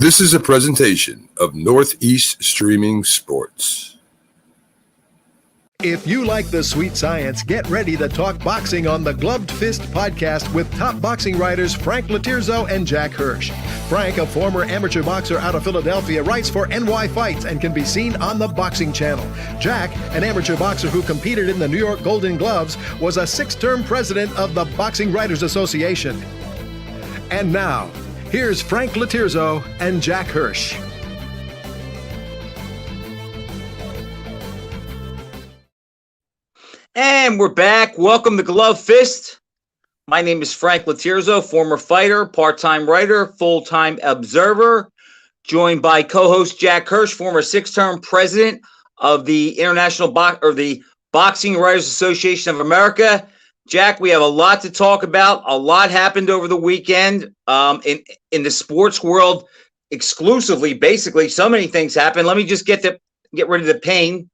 This is a presentation of Northeast Streaming Sports. If you like the sweet science, get ready to talk boxing on the Gloved Fist podcast with top boxing writers Frank Lotierzo and Jack Hirsch. Frank, a former amateur boxer out of Philadelphia, writes for NY Fights and can be seen on the Boxing Channel. Jack, an amateur boxer who competed in the New York Golden Gloves, was a 6-term president of the Boxing Writers Association. And now, here's Frank Lotierzo and Jack Hirsch. And we're back. Welcome to Glove Fist. My name is Frank Lotierzo, former fighter, part-time writer, full-time observer, joined by co-host Jack Hirsch, former 6-term president of the the Boxing Writers Association of America. Jack, we have a lot to talk about. A lot happened over the weekend in the sports world exclusively. Basically, so many things happened. Let me just get rid of the pain.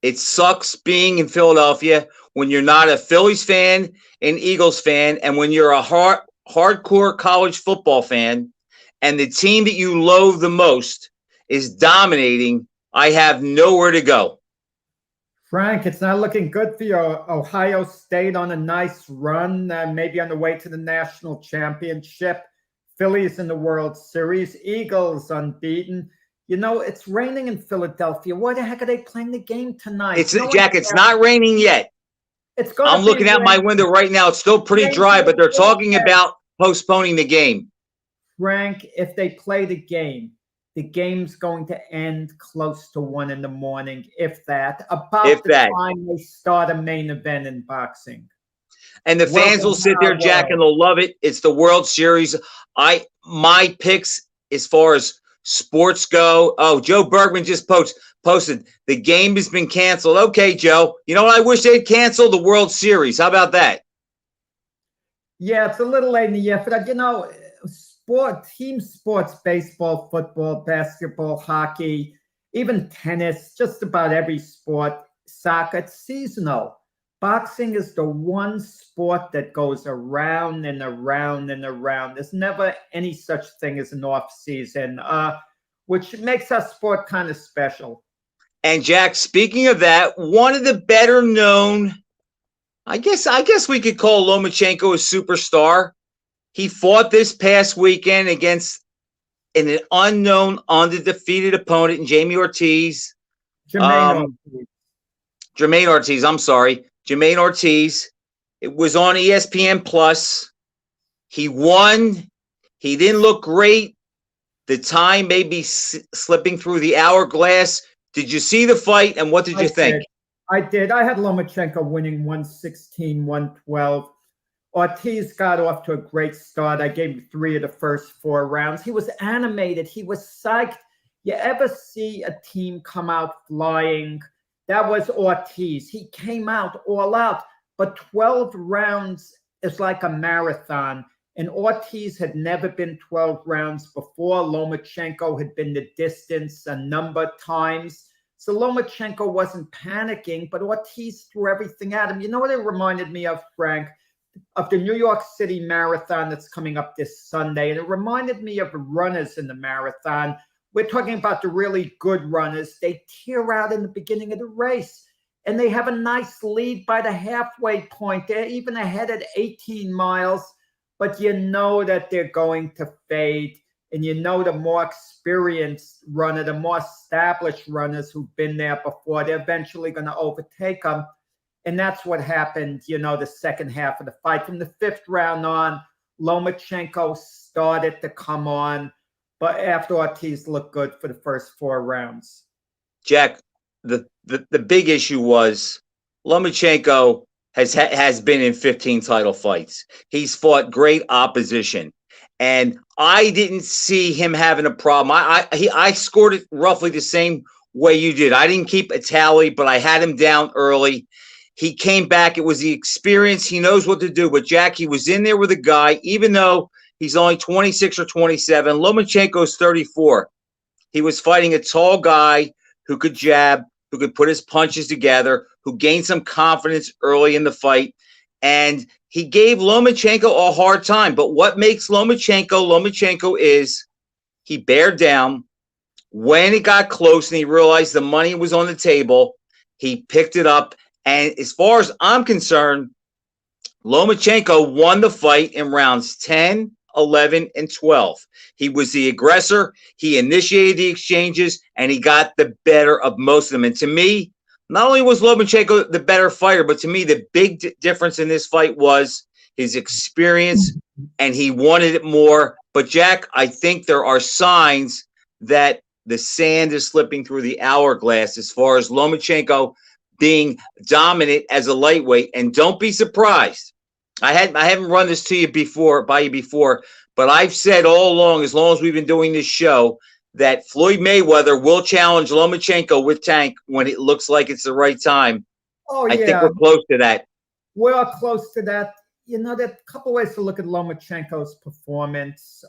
It sucks being in Philadelphia when you're not a Phillies fan, an Eagles fan, and when you're a hardcore college football fan, and the team that you loathe the most is dominating. I have nowhere to go. Frank, it's not looking good for your Ohio State on a nice run, maybe on the way to the national championship. Phillies in the World Series, Eagles unbeaten. You know, it's raining in Philadelphia. Why the heck are they playing the game tonight? It's not raining yet. I'm looking out my window right now. It's still pretty dry, but they're talking about postponing the game. Frank, if they play the game's going to end close to 1 a.m, if that. Time they start a main event in boxing. And the fans will sit there, Jack, and they'll love it. It's the World Series. My picks as far as sports go. Oh, Joe Bergman just posted the game has been canceled. Okay, Joe. You know what I wish they'd cancel? The World Series. How about that? Yeah, it's a little late in the year, but team sports, baseball, football, basketball, hockey, even tennis, just about every sport, soccer, it's seasonal. Boxing is the one sport that goes around and around and around. There's never any such thing as an off season, which makes our sport kind of special. And Jack, speaking of that, one of the better known, I guess we could call Lomachenko a superstar. He fought this past weekend against an unknown, undefeated opponent in Jermaine Ortiz. Jermaine Ortiz. It was on ESPN Plus. He won. He didn't look great. The time may be slipping through the hourglass. Did you see the fight, and what did you think? I did. I had Lomachenko winning 116, 112. Ortiz got off to a great start. I gave him 3 of the first 4 rounds. He was animated. He was psyched. You ever see a team come out flying? That was Ortiz. He came out all out. But 12 rounds is like a marathon. And Ortiz had never been 12 rounds before. Lomachenko had been the distance a number of times. So Lomachenko wasn't panicking, but Ortiz threw everything at him. You know what it reminded me of, Frank? Of the New York City Marathon that's coming up this Sunday. And it reminded me of the runners in the marathon. We're talking about the really good runners. They tear out in the beginning of the race, and they have a nice lead by the halfway point. They're even ahead at 18 miles, but you know that they're going to fade. And you know the more experienced runner, the more established runners who've been there before, they're eventually going to overtake them. And that's what happened, the second half of the fight. From the 5th round on, Lomachenko started to come on, but after Ortiz looked good for the first 4 rounds. Jack, the big issue was Lomachenko has been in 15 title fights. He's fought great opposition. And I didn't see him having a problem. I scored it roughly the same way you did. I didn't keep a tally, but I had him down early. He came back. It was the experience. He knows what to do. But, Jack, he was in there with a guy, even though he's only 26 or 27. Lomachenko's 34. He was fighting a tall guy who could jab, who could put his punches together, who gained some confidence early in the fight. And he gave Lomachenko a hard time. But what makes Lomachenko is he bared down. When it got close and he realized the money was on the table, he picked it up. And as far as I'm concerned, Lomachenko won the fight in rounds 10, 11, and 12. He was the aggressor. He initiated the exchanges, and he got the better of most of them. And to me, not only was Lomachenko the better fighter, but to me, the big difference in this fight was his experience, and he wanted it more. But, Jack, I think there are signs that the sand is slipping through the hourglass as far as Lomachenko being dominant as a lightweight. And don't be surprised. I haven't run this to you before, but I've said all along as we've been doing this show, that Floyd Mayweather will challenge Lomachenko with Tank when it looks like it's the right time. Oh, I think we're close to that. We're close to that. You know, there are a couple ways to look at Lomachenko's performance.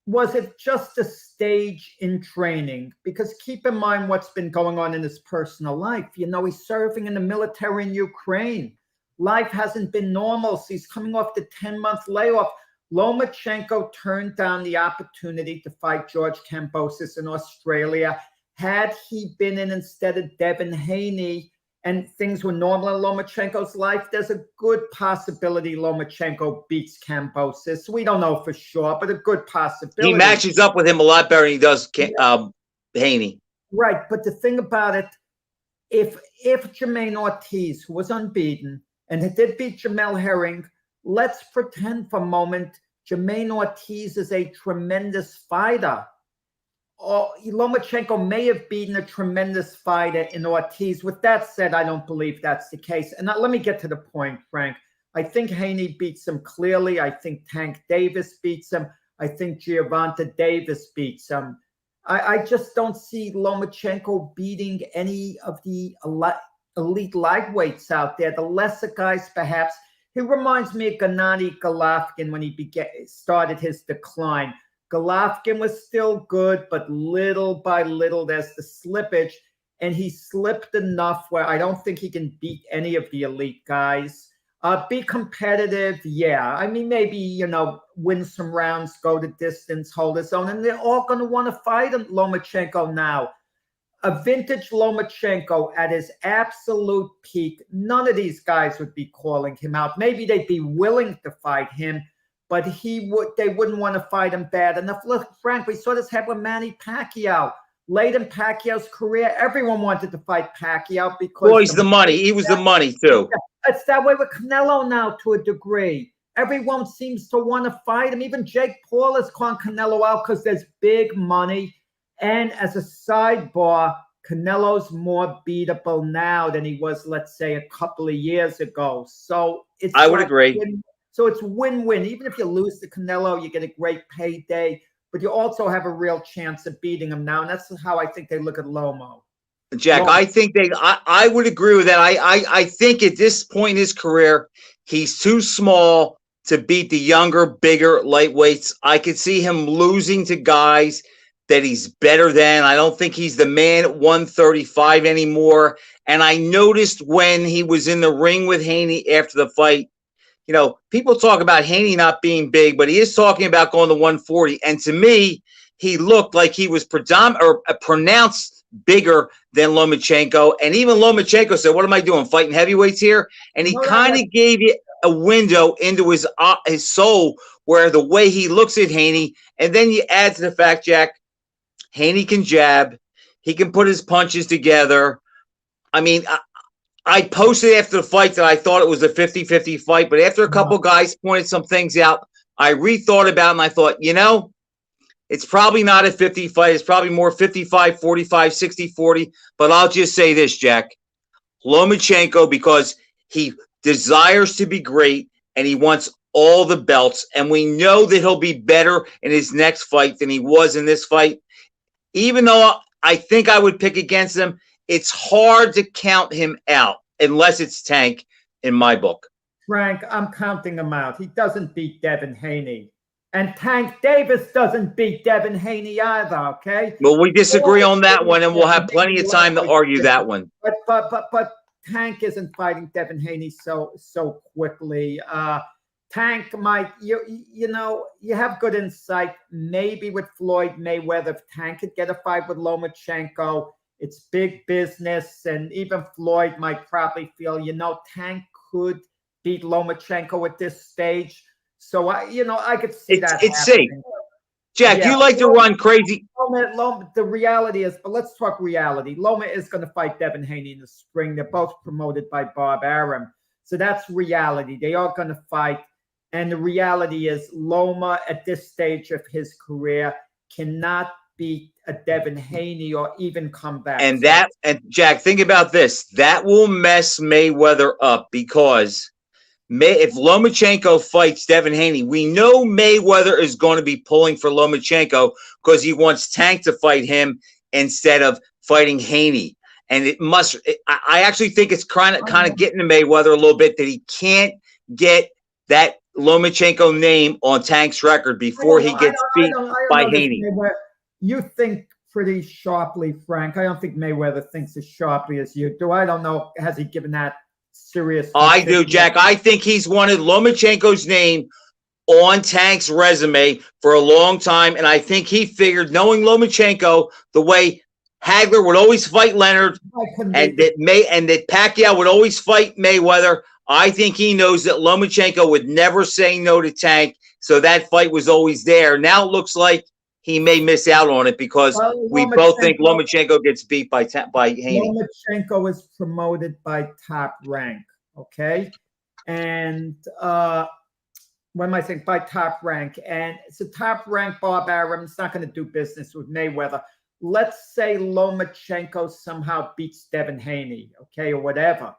Was it just a stage in training? Because keep in mind what's been going on in his personal life. You know, he's serving in the military in Ukraine. Life hasn't been normal. So he's coming off the 10-month layoff. Lomachenko turned down the opportunity to fight George Kambosos in Australia. Had he been in instead of Devin Haney and things were normal in Lomachenko's life, there's a good possibility Lomachenko beats Kambosos. We don't know for sure, but a good possibility. He matches up with him a lot better than he does Haney. Right, but the thing about it, if Jermaine Ortiz, who was unbeaten, and it did beat Jamel Herring, let's pretend for a moment Jermaine Ortiz is a tremendous fighter. Lomachenko may have beaten a tremendous fighter in Ortiz. With that said, I don't believe that's the case. And let me get to the point, Frank. I think Haney beats him clearly. I think Tank Davis beats him. I think Gervonta Davis beats him. I just don't see Lomachenko beating any of the elite lightweights out there, the lesser guys perhaps. He reminds me of Gennady Golovkin when he started his decline. Golovkin was still good, but little by little there's the slippage, and he slipped enough where I don't think he can beat any of the elite guys. Be competitive, yeah. I mean, maybe, you know, win some rounds, go the distance, hold his own, and they're all going to want to fight Lomachenko now. A vintage Lomachenko at his absolute peak, none of these guys would be calling him out. Maybe they'd be willing to fight him, but they wouldn't want to fight him bad enough. Look, Frank, we saw this happen with Manny Pacquiao. Late in Pacquiao's career, everyone wanted to fight Pacquiao because he's the money. He was the money too. It's that way with Canelo now to a degree. Everyone seems to want to fight him. Even Jake Paul is calling Canelo out because there's big money. And as a sidebar, Canelo's more beatable now than he was, let's say, a couple of years ago. So I would agree. So it's win-win. Even if you lose to Canelo, you get a great payday, but you also have a real chance of beating him now. And that's how I think they look at Lomo. Jack, I think I would agree with that. I think at this point in his career, he's too small to beat the younger, bigger lightweights. I could see him losing to guys that he's better than. I don't think he's the man at 135 anymore. And I noticed when he was in the ring with Haney after the fight, you know, people talk about Haney not being big, but he is talking about going to 140. And to me, he looked like he was pronounced bigger than Lomachenko. And even Lomachenko said, what am I doing, fighting heavyweights here? And he kind of gave you a window into his soul where the way he looks at Haney. And then you add to the fact, Jack, Haney can jab. He can put his punches together. I mean, I posted after the fight that I thought it was a 50-50 fight, but after a couple guys pointed some things out, I rethought about it, and I thought, you know, it's probably not a 50 fight. It's probably more 55-45, 60-40. But I'll just say this, Jack. Lomachenko, because he desires to be great and he wants all the belts, and we know that he'll be better in his next fight than he was in this fight. Even though I think I would pick against him, it's hard to count him out unless it's Tank in my book. Frank, I'm counting him out. He doesn't beat Devin Haney. And Tank Davis doesn't beat Devin Haney either, okay? Well, we disagree on that one, and we'll have plenty of time to argue that one. But Tank isn't fighting Devin Haney so quickly. Tank might, you know, you have good insight. Maybe with Floyd Mayweather, if Tank could get a fight with Lomachenko, it's big business. And even Floyd might probably feel, you know, Tank could beat Lomachenko at this stage. So I could see that. It's safe. Jack, Yeah, you like to run crazy. Loma, the reality is, but let's talk reality. Loma is going to fight Devin Haney in the spring. They're both promoted by Bob Arum. So that's reality. They are going to fight. And the reality is Loma at this stage of his career cannot beat a Devin Haney or even come back. And Jack, think about this. That will mess Mayweather up because if Lomachenko fights Devin Haney, we know Mayweather is going to be pulling for Lomachenko because he wants Tank to fight him instead of fighting Haney. And I actually think it's kind of getting to Mayweather a little bit that he can't get that Lomachenko name on Tank's record before he gets beat by Haney. You think pretty sharply, Frank. I don't think Mayweather thinks as sharply as you do. I don't know. Has he given that serious? I do, Jack. I think he's wanted Lomachenko's name on Tank's resume for a long time. And I think he figured, knowing Lomachenko, the way Hagler would always fight Leonard and that Pacquiao would always fight Mayweather, I think he knows that Lomachenko would never say no to Tank, so that fight was always there. Now it looks like he may miss out on it because we both think Lomachenko gets beat by Haney. Lomachenko is promoted by Top Rank, okay? And what am I saying? By Top Rank. And so Top Rank, Bob Arum's not going to do business with Mayweather. Let's say Lomachenko somehow beats Devin Haney, okay, or whatever.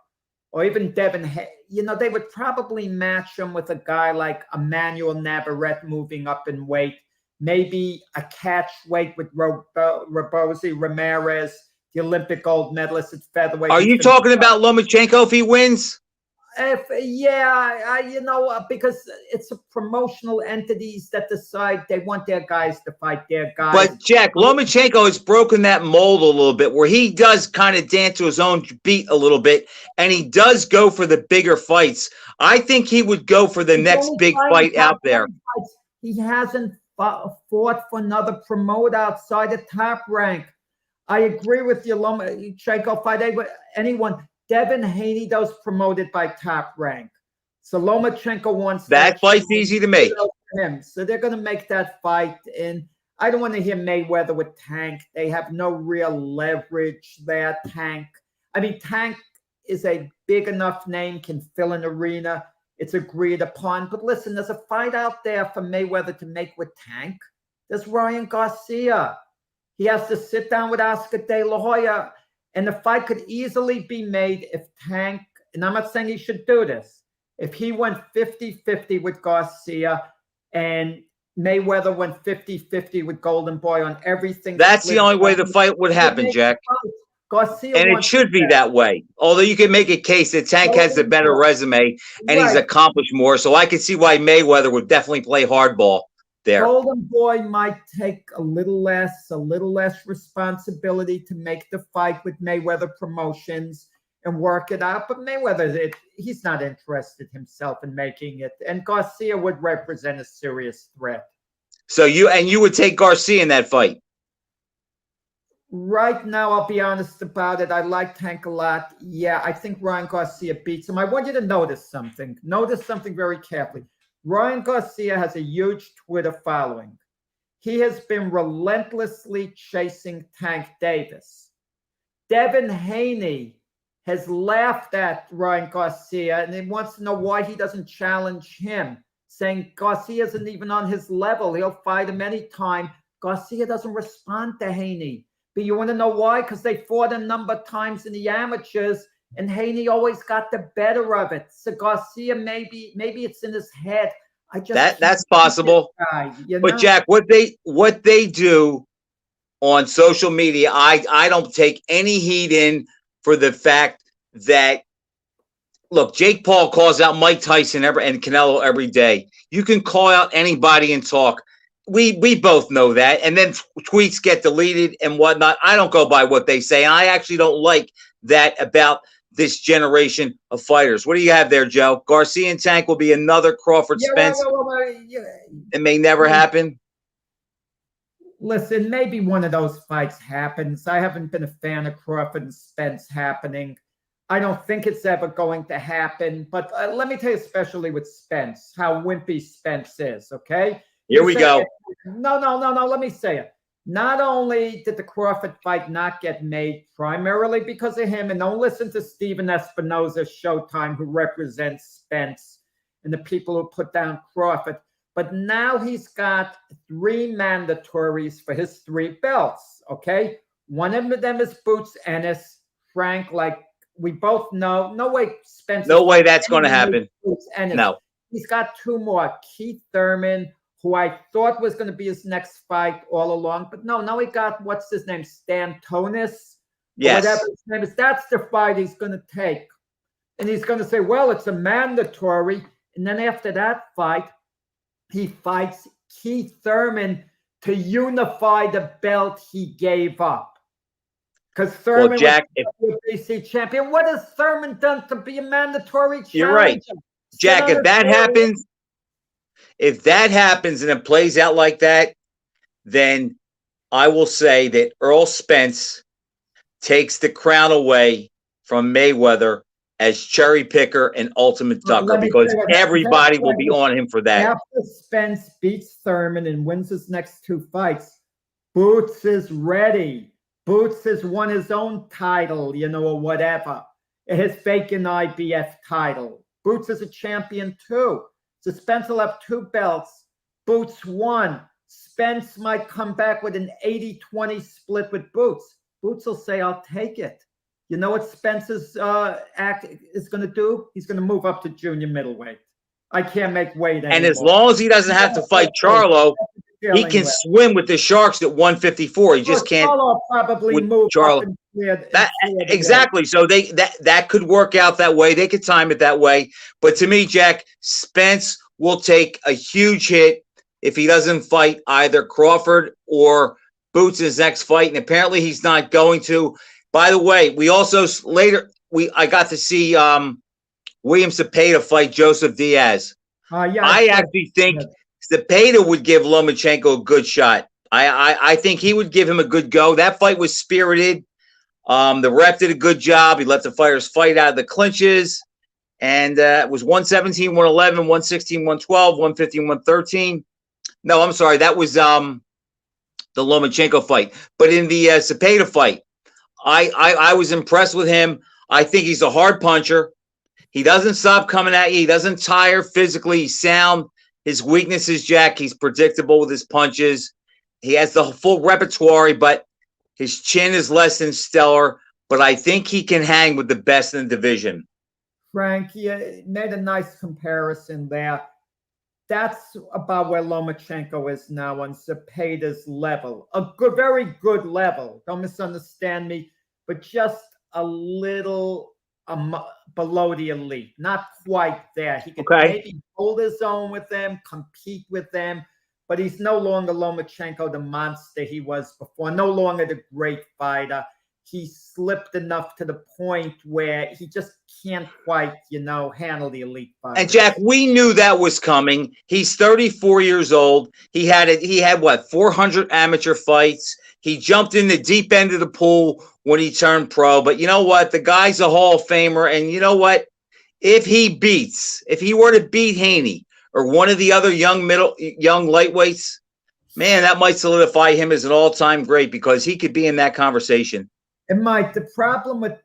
Or even Devin, they would probably match him with a guy like Emmanuel Navarrete moving up in weight, maybe a catch weight with Robozy Ramirez, the Olympic gold medalist at featherweight. Are you talking about Lomachenko if he wins? Because it's a promotional entities that decide they want their guys to fight their guys. But Jack, Lomachenko has broken that mold a little bit where he does kind of dance to his own beat a little bit, and he does go for the bigger fights. I think he would go for the next big fight out there. He hasn't fought for another promoter outside of Top Rank. I agree with you, Lomachenko fight anyone. Devin Haney, those promoted by Top Rank. So Lomachenko wants that fight's easy to make. So they're going to make that fight. And I don't want to hear Mayweather with Tank. They have no real leverage there, Tank. I mean, Tank is a big enough name, can fill an arena. It's agreed upon. But listen, there's a fight out there for Mayweather to make with Tank. There's Ryan Garcia. He has to sit down with Oscar De La Hoya. And the fight could easily be made if Tank, and I'm not saying he should do this, if he went 50-50 with Garcia and Mayweather went 50-50 with Golden Boy on everything. That's the only way the fight would happen, Jack. Garcia and it should be that way. Although you can make a case that Tank has the better resume and he's accomplished more. So I can see why Mayweather would definitely play hardball there. Golden Boy might take a little less responsibility to make the fight with Mayweather Promotions and work it out. But Mayweather, he's not interested himself in making it. And Garcia would represent a serious threat. So you would take Garcia in that fight? Right now, I'll be honest about it. I like Tank a lot. Yeah, I think Ryan Garcia beats him. I want you to notice something. Notice something very carefully. Ryan Garcia has a huge Twitter following. He has been relentlessly chasing Tank Davis. Devin Haney has laughed at Ryan Garcia and he wants to know why he doesn't challenge him, saying Garcia isn't even on his level. He'll fight him anytime. Garcia doesn't respond to Haney. But you want to know why? Because they fought a number of times in the amateurs and Haney always got the better of it. So Garcia, maybe it's in his head. That's possible. But Jack, what they do on social media, I don't take any heed in for the fact that, look, Jake Paul calls out Mike Tyson and Canelo every day. You can call out anybody and talk. We both know that. And then tweets get deleted and whatnot. I don't go by what they say. And I actually don't like that about this generation of fighters. What do you have there, Joe? Garcia and Tank will be another Crawford Spence. It may never happen. Listen, maybe one of those fights happens. I haven't been a fan of Crawford and Spence happening. I don't think it's ever going to happen. But let me tell you, especially with Spence, how wimpy Spence is, okay? Here we go. No. Let me say it. Not only did the Crawford fight not get made primarily because of him, and don't listen to Steven Espinoza Showtime, who represents Spence and the people who put down Crawford, but now he's got 3 mandatories for his 3 belts, okay? One of them is Boots Ennis. Frank, like we both know, no way Spence. No way that's going to happen. No. He's got 2 more. Keith Thurman, who I thought was going to be his next fight all along. But no, now he got, what's his name, Stantonis? Yes. Whatever his name is. That's the fight he's going to take. And he's going to say, well, it's a mandatory. And then after that fight, he fights Keith Thurman to unify the belt he gave up. Because Thurman was a WBC champion. What has Thurman done to be a mandatory challenger? You're right. Jack, if that happens and it plays out like that, then I will say that Earl Spence takes the crown away from Mayweather as cherry picker and ultimate ducker, because everybody will be on him for that. After Spence beats Thurman and wins his next 2 fights, Boots is ready. Boots has won his own title, or whatever. His vacant IBF title. Boots is a champion too. So Spence will have 2 belts. Boots won. Spence might come back with an 80-20 split with Boots. Boots will say, I'll take it. You know what Spence's act is going to do? He's going to move up to junior middleweight. I can't make weight anymore. And as long as he doesn't have to fight Charlo, he can swim with the Sharks at 154. He just can't. Charlo probably move Charlo. up and clear Exactly. So that could work out that way. They could time it that way. But to me, Jack, Spence will take a huge hit if he doesn't fight either Crawford or Boots in his next fight. And apparently he's not going to. By the way, we also I got to see William Cepeda fight Joseph Diaz. I actually think Cepeda would give Lomachenko a good shot. I think he would give him a good go. That fight was spirited. The ref did a good job. He let the fighters fight out of the clinches. And it was 117, 111, 116, 112, 115, 113. No, I'm sorry. That was the Lomachenko fight. But in the Cepeda fight, I was impressed with him. I think he's a hard puncher. He doesn't stop coming at you. He doesn't tire physically. He's sound. His weakness is, Jack, he's predictable with his punches. He has the full repertoire, but his chin is less than stellar. But I think he can hang with the best in the division. Frank, you made a nice comparison there. That's about where Lomachenko is now on Cepeda's level. A good, very good level. Don't misunderstand me, but just a little below the elite. Not quite there. He could maybe hold his own with them, compete with them, but he's no longer Lomachenko, the monster he was before. No longer the great fighter. He slipped enough to the point where he just can't quite, handle the elite fight. And Jack, we knew that was coming. He's 34 years old. He had what, 400 amateur fights. He jumped in the deep end of the pool when he turned pro. But you know what? The guy's a Hall of Famer. And you know what? If he were to beat Haney or one of the other young lightweights, man, that might solidify him as an all-time great, because he could be in that conversation. And Mike, the problem with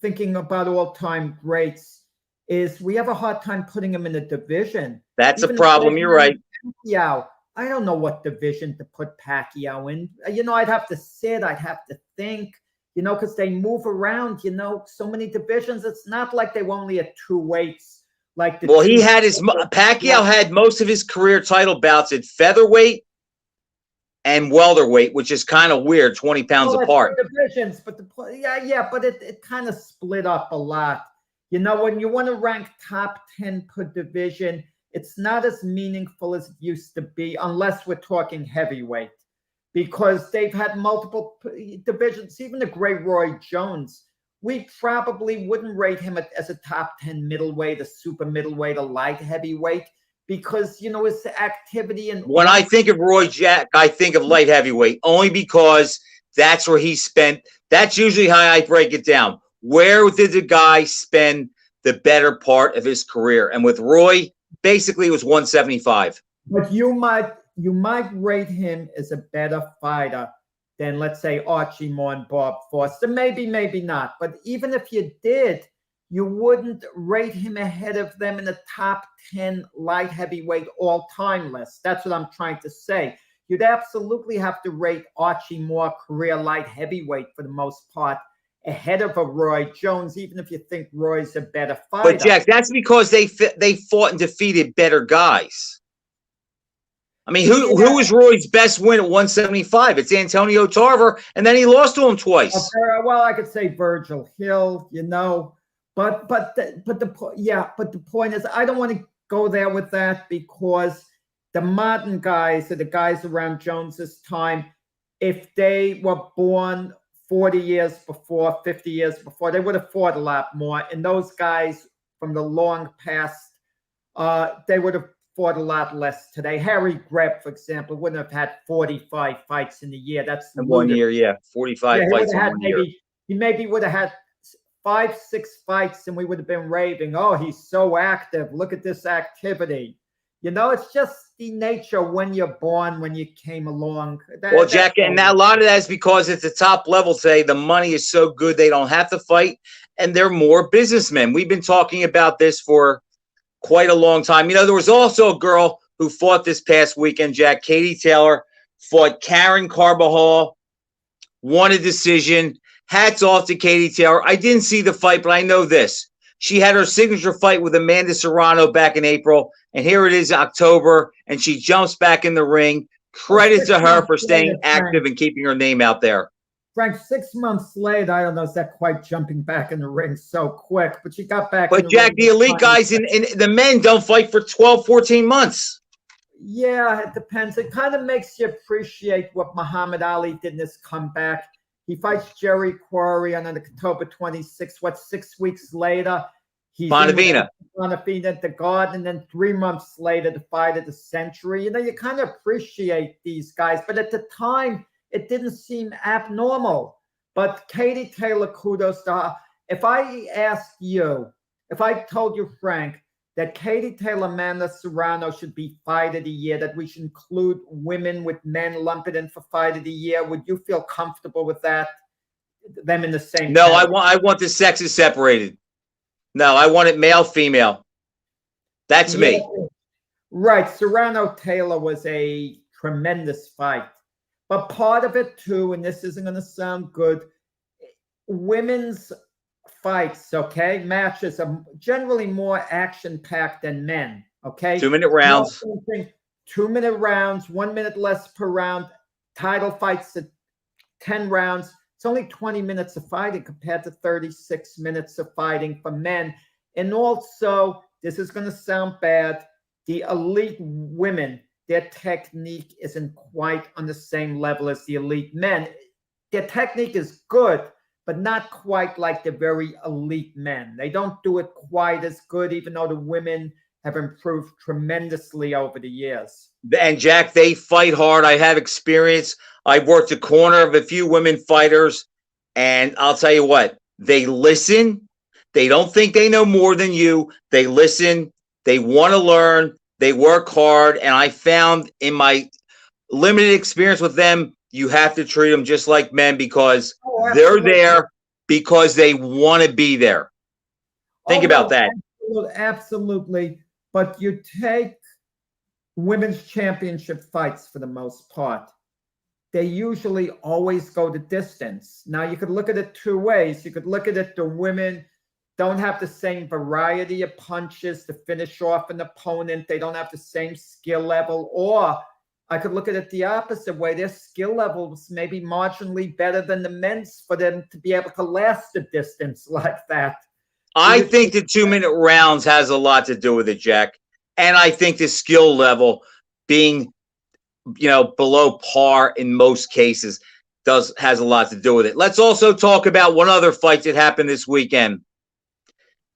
thinking about all-time greats is we have a hard time putting him in a division. That's a problem. You're right. Pacquiao, I don't know what division to put Pacquiao in. I'd have to sit. I'd have to think, because they move around, so many divisions. It's not like they were only at 2 weights. Pacquiao had most of his career title bouts at featherweight and welterweight, which is kind of weird, 20 pounds apart. Divisions, but but it kind of split up a lot. When you want to rank top 10 per division, it's not as meaningful as it used to be, unless we're talking heavyweight, because they've had multiple divisions. Even the great Roy Jones we probably wouldn't rate him as a top 10 middleweight, a super middleweight, a light heavyweight, because, his activity. And when I think of Roy Jack, I think of light heavyweight, only because that's where he spent. That's usually how I break it down. Where did the guy spend the better part of his career? And with Roy, basically it was 175. But you might rate him as a better fighter than, let's say, Archie Moore and Bob Foster. Maybe not. But even if you did, you wouldn't rate him ahead of them in the top 10 light heavyweight all-time list. That's what I'm trying to say. You'd absolutely have to rate Archie Moore, career light heavyweight for the most part, ahead of a Roy Jones, even if you think Roy's a better fighter. But Jack, that's because they fought and defeated better guys. I mean, who was Roy's best win at 175? It's Antonio Tarver, and then he lost to him twice. Well, I could say Virgil Hill, but the point is, I don't want to go there with that, because the modern guys, or the guys around Jones's time, if they were born 40 years before, 50 years before, they would have fought a lot more. And those guys from the long past, they would have fought a lot less today. Harry Greb, for example, wouldn't have had 45 fights in a year. That's in 1 year, yeah. 45 fights in 1 year. He maybe would have had 5-6 fights, and we would have been raving, oh, he's so active. Look at this activity. It's just the nature when you're born, when you came along. Well, Jack, and a lot of that is because at the top level today, the money is so good they don't have to fight, and they're more businessmen. We've been talking about this for quite a long time. There was also a girl who fought this past weekend, Jack. Katie Taylor fought Karen Carbajal, won a decision. Hats off to Katie Taylor. I didn't see the fight, but I know this. She had her signature fight with Amanda Serrano back in April, and here it is October, and she jumps back in the ring. Credit to her for staying active and keeping her name out there. Frank, 6 months later, I don't know, is that quite jumping back in the ring so quick, but she got back. But Jack, the elite guys in the men don't fight for 12, 14 months. Yeah, it depends. It kind of makes you appreciate what Muhammad Ali did in his comeback. He fights Jerry Quarry on October 26th. 6 weeks later, he's Bonavina at the Garden, and then 3 months later, the fight of the century. You kind of appreciate these guys, but at the time, it didn't seem abnormal. But Katie Taylor, kudos to her. If I told you, Frank, that Katie Taylor, Amanda Serrano should be fight of the year, that we should include women with men, lump it in for fight of the year, would you feel comfortable with that? Them in the same? No, I want the sexes separated. No, I want it male, female. That's me. Right. Serrano Taylor was a tremendous fight. But part of it too, and this isn't going to sound good, women's fights, matches are generally more action-packed than men, 2-minute rounds. 2-minute rounds, 1 minute less per round. Title fights at 10 rounds. It's only 20 minutes of fighting compared to 36 minutes of fighting for men. And also, this is going to sound bad, the elite women, their technique isn't quite on the same level as the elite men. Their technique is good, but not quite like the very elite men. They don't do it quite as good, even though the women have improved tremendously over the years. And Jack, they fight hard. I have experience. I've worked the corner of a few women fighters, and I'll tell you what, they listen. They don't think they know more than you. They listen. They want to learn. They work hard. And I found in my limited experience with them, you have to treat them just like men, because they're there because they want to be there. Think about that. Absolutely. But you take women's championship fights for the most part. They usually always go the distance. Now, you could look at it two ways. You could look at it, the women don't have the same variety of punches to finish off an opponent. They don't have the same skill level. Or I could look at it the opposite way. Their skill levels may be marginally better than the men's for them to be able to last a distance like that. I think the 2-minute rounds has a lot to do with it, Jack. And I think the skill level being, below par in most cases. has a lot to do with it. Let's also talk about one other fight that happened this weekend.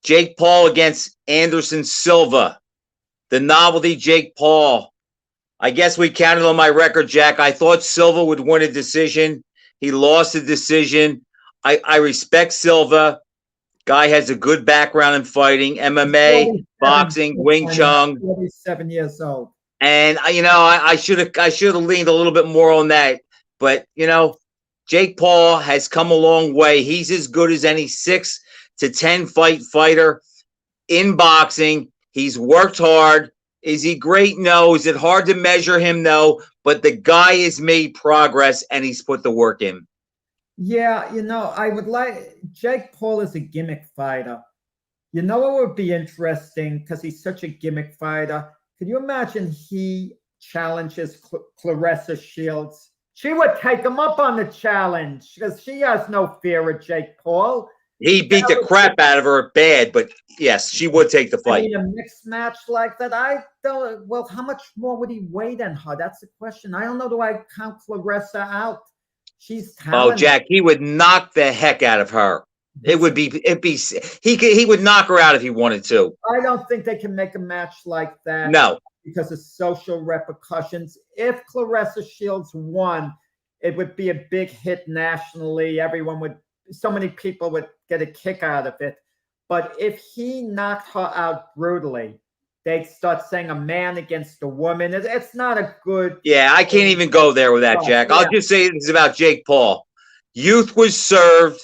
Jake Paul against Anderson Silva. The novelty Jake Paul. I guess we counted on my record, Jack. I thought Silva would win a decision. He lost a decision. I respect Silva. Guy has a good background in fighting, MMA, boxing, Wing Chun. 47 years old. And I should have leaned a little bit more on that. But Jake Paul has come a long way. He's as good as any 6 to 10 fighter in boxing. He's worked hard. Is he great? No. Is it hard to measure him? No. But the guy has made progress and he's put the work in. Yeah, I would like Jake Paul is a gimmick fighter. It would be interesting because he's such a gimmick fighter. Could you imagine he challenges Clarissa Shields? She would take him up on the challenge because she has no fear of Jake Paul. He beat the crap out of her bad, but yes, she would take the fight. A mixed match like that, I don't. Well, how much more would he weigh than her? That's the question. I don't know. Do I count Clarissa out? She's talented. Oh, Jack, he would knock the heck out of her. He would knock her out if he wanted to. I don't think they can make a match like that. No. Because of social repercussions. If Clarissa Shields won, it would be a big hit nationally. So many people would get a kick out of it. But if he knocked her out brutally, they'd start saying a man against a woman. It's not a good. Yeah, I can't even go there with that, Jack. I'll just say this about Jake Paul. Youth was served.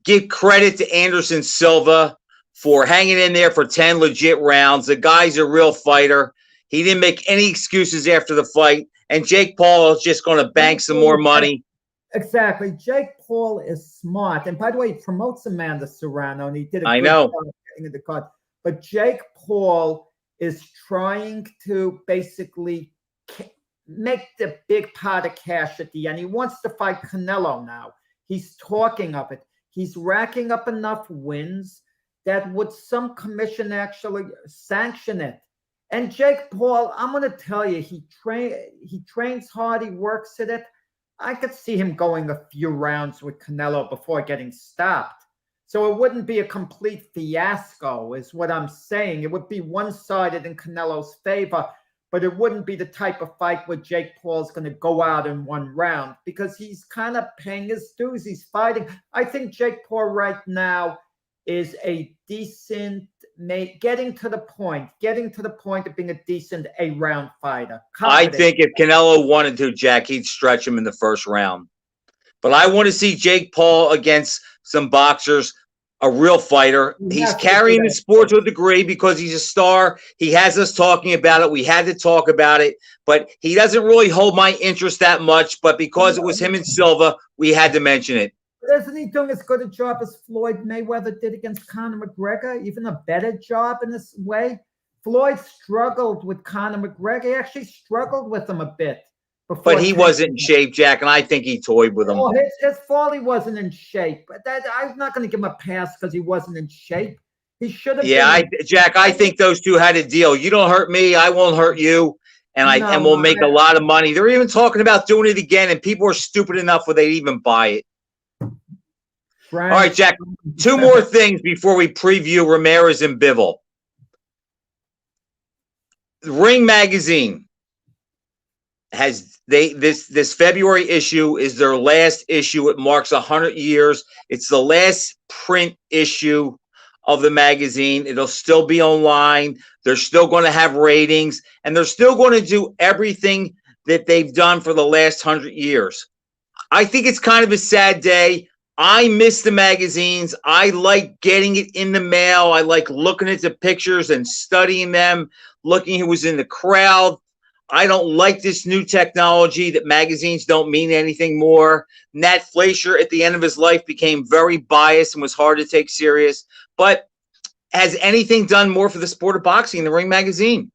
Give credit to Anderson Silva for hanging in there for 10 legit rounds. The guy's a real fighter. He didn't make any excuses after the fight. And Jake Paul is just going to bank some more money. Exactly. Jake Paul is smart. And by the way, he promotes Amanda Serrano, and he did a good job getting in the card. But Jake Paul is trying to basically make the big pot of cash at the end. He wants to fight Canelo now. He's talking of it. He's racking up enough wins that would some commission actually sanction it. And Jake Paul, I'm going to tell you, he trains hard. He works at it. I could see him going a few rounds with Canelo before getting stopped. So it wouldn't be a complete fiasco, is what I'm saying. It would be one-sided in Canelo's favor, but it wouldn't be the type of fight where Jake Paul's going to go out in one round because he's kind of paying his dues. He's fighting. I think Jake Paul right now is a decent, getting to the point of being a decent A-round fighter. I think if Canelo wanted to, Jack, he'd stretch him in the first round. But I want to see Jake Paul against some boxers, a real fighter. He's carrying the sport to a degree because he's a star. He has us talking about it. We had to talk about it. But he doesn't really hold my interest that much. But because it was him and Silva, we had to mention it. Isn't he doing as good a job as Floyd Mayweather did against Conor McGregor? Even a better job in this way? Floyd struggled with Conor McGregor. He actually struggled with him a bit. But he wasn't in shape, Jack, and I think he toyed with him. Oh, his fault he wasn't in shape. But I'm not going to give him a pass because he wasn't in shape. He should have. Yeah, Jack, I think those two had a deal. You don't hurt me, I won't hurt you, and we'll make a lot of money. They're even talking about doing it again, and people are stupid enough where they'd even buy it. All right, Jack, 2 more things before we preview Ramirez and Bivol. Ring Magazine has this February issue is their last issue. It marks 100 years. It's the last print issue of the magazine. It'll still be online. They're still going to have ratings, and they're still going to do everything that they've done for the last 100 years. I think it's kind of a sad day. I miss the magazines. I like getting it in the mail. I like looking at the pictures and studying them, looking who was in the crowd. I don't like this new technology that magazines don't mean anything more. Nat Fleischer, at the end of his life, became very biased and was hard to take serious. But has anything done more for the sport of boxing than Ring Magazine?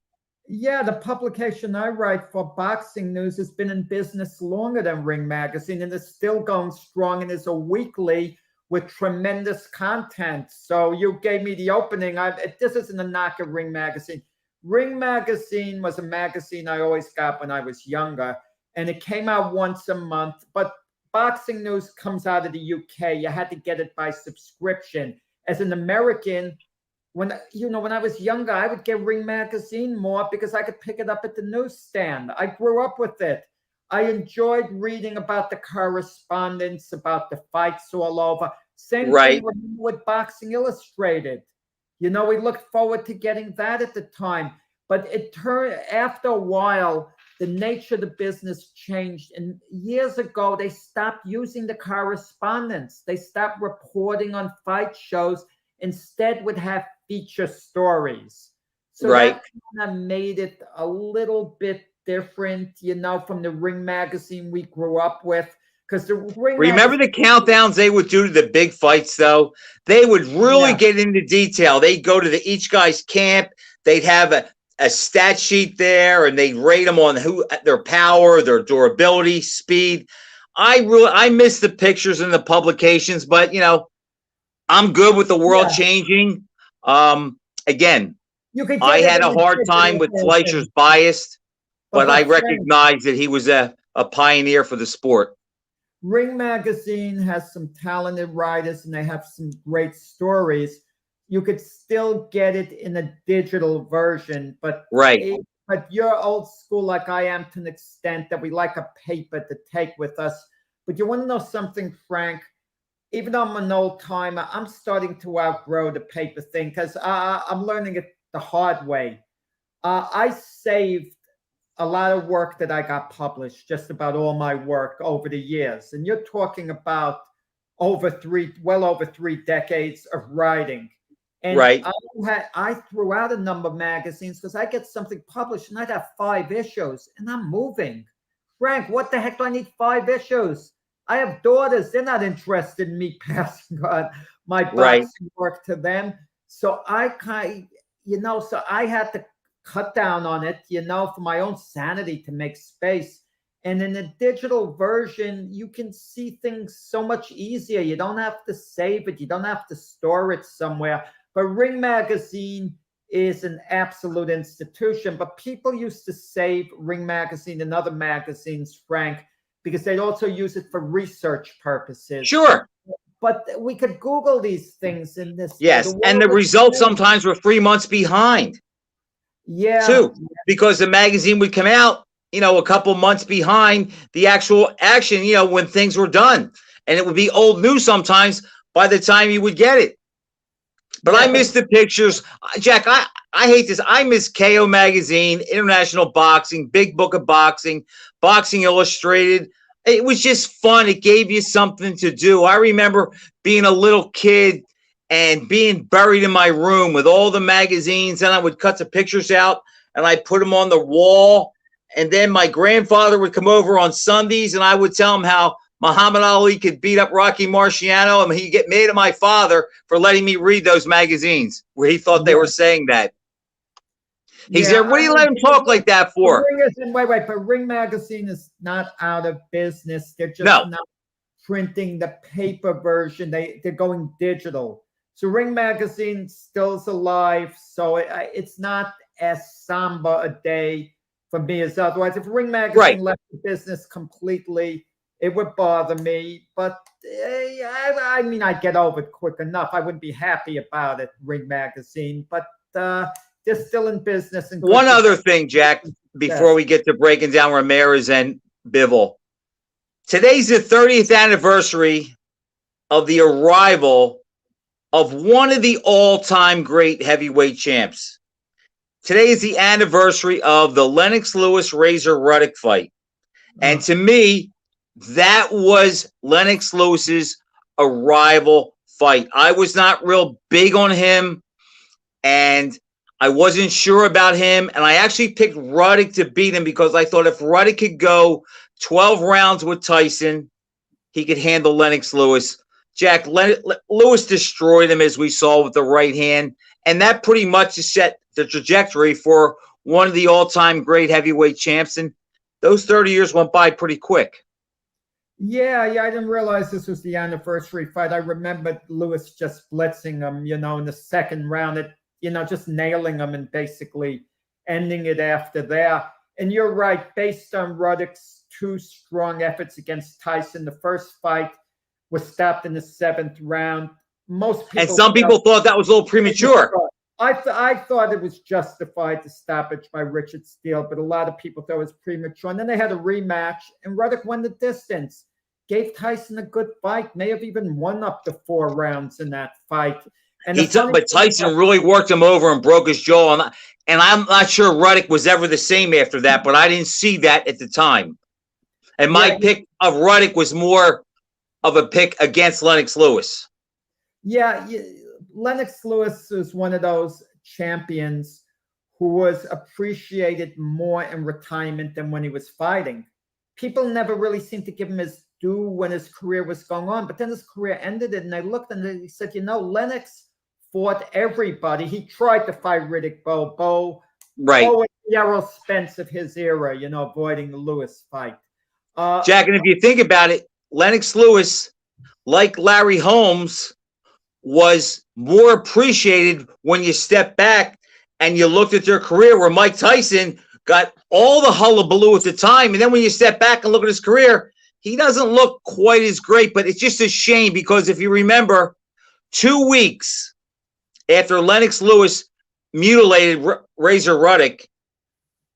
Yeah, the publication I write for Boxing News has been in business longer than Ring Magazine and is still going strong and is a weekly with tremendous content. So you gave me the opening. This isn't a knock at Ring Magazine. Ring Magazine was a magazine I always got when I was younger, and it came out once a month. But boxing news comes out of the UK, you had to get it by subscription. As an American, when I was younger, I would get Ring Magazine more because I could pick it up at the newsstand. I grew up with it. I enjoyed reading about the correspondence, about the fights all over. Same thing with Boxing Illustrated. We looked forward to getting that at the time. But it turned, after a while, the nature of the business changed. And years ago, they stopped using the correspondence. They stopped reporting on fight shows. Instead, would have feature stories. So that kind of made it a little bit different, from the Ring Magazine we grew up with. Because the Remember the countdowns they would do to the big fights, though? They would really get into detail. They'd go to each guy's camp. They'd have a stat sheet there, and they'd rate them on their power, their durability, speed. I miss the pictures and the publications, but I'm good with the world changing. Again, I had a hard time with Fleischer's bias, but I recognize that he was a pioneer for the sport. Ring Magazine has some talented writers, and they have some great stories. You could still get it in a digital version, but you're old school like I am to an extent that we like a paper to take with us. But you want to know something, Frank? Even though I'm an old timer, I'm starting to outgrow the paper thing because I'm learning it the hard way. I saved a lot of work that I got published, just about all my work over the years. And you're talking about well over 3 decades of writing. And I threw out a number of magazines because I get something published and I'd have 5 issues and I'm moving. Frank, what the heck do I need 5 issues? I have daughters. They're not interested in me passing on my boxing work to them. So I had to cut down on it, for my own sanity, to make space. And in a digital version, you can see things so much easier. You don't have to save it. You don't have to store it somewhere. But Ring Magazine is an absolute institution. But people used to save Ring Magazine and other magazines, Frank, because they'd also use it for research purposes. Sure. But we could Google these things in this. Yes, and the results sometimes were 3 months behind. Yeah. Too, because the magazine would come out, a couple months behind the actual action, when things were done. And it would be old news sometimes by the time you would get it. But I miss the pictures. Jack, I hate this. I miss KO Magazine, International Boxing, Big Book of Boxing, Boxing Illustrated. It was just fun. It gave you something to do. I remember being a little kid and being buried in my room with all the magazines, and I would cut the pictures out and I put them on the wall. And then my grandfather would come over on Sundays and I would tell him how Muhammad Ali could beat up Rocky Marciano, and he'd get mad at my father for letting me read those magazines where he thought they were saying that. He said, what do you let him talk like that for? But Ring Magazine is not out of business. They're just not printing the paper version. They're going digital. So Ring Magazine still is alive. So it's not as somber a day for me as otherwise. If Ring Magazine left the business completely, it would bother me. But I'd get over it quick enough. I wouldn't be happy about it, Ring Magazine. But they're still in business. And one other thing, Jack, before we get to breaking down Ramirez and Bivol. Today's the 30th anniversary of the arrival of one of the all-time great heavyweight champs. Today is the anniversary of the Lennox Lewis-Razor Ruddock fight. And to me, that was Lennox Lewis's arrival fight. I was not real big on him, and I wasn't sure about him. And I actually picked Ruddock to beat him because I thought if Ruddock could go 12 rounds with Tyson, he could handle Lennox Lewis. Jack, Lewis destroyed him, as we saw, with the right hand. And that pretty much set the trajectory for one of the all-time great heavyweight champs. And those 30 years went by pretty quick. Yeah, I didn't realize this was the anniversary fight. I remembered Lewis just blitzing him, in the second round, just nailing him and basically ending it after that. And you're right, based on Ruddock's 2 strong efforts against Tyson, the first fight was stopped in the 7th round. Most people And some people thought that was a little premature. I thought it was justified, the stoppage by Richard Steele, but a lot of people thought it was premature. And then they had a rematch, and Ruddock won the distance. Gave Tyson a good fight, may have even won up to 4 rounds in that fight. And but Tyson really worked him over and broke his jaw. And I'm not sure Ruddock was ever the same after that, but I didn't see that at the time. And my pick of Ruddock was more of a pick against Lennox Lewis. Yeah, Lennox Lewis is one of those champions who was appreciated more in retirement than when he was fighting. People never really seemed to give him his due when his career was going on, but then his career ended, and they looked and they said, Lennox fought everybody. He tried to fight Riddick Bowe. Bowe was the Errol Spence of his era, avoiding the Lewis fight. Jack, and if you think about it, Lennox Lewis, like Larry Holmes, was more appreciated when you step back and you looked at their career, where Mike Tyson got all the hullabaloo at the time. And then when you step back and look at his career, he doesn't look quite as great. But it's just a shame, because if you remember, 2 weeks after Lennox Lewis mutilated Razor Ruddock,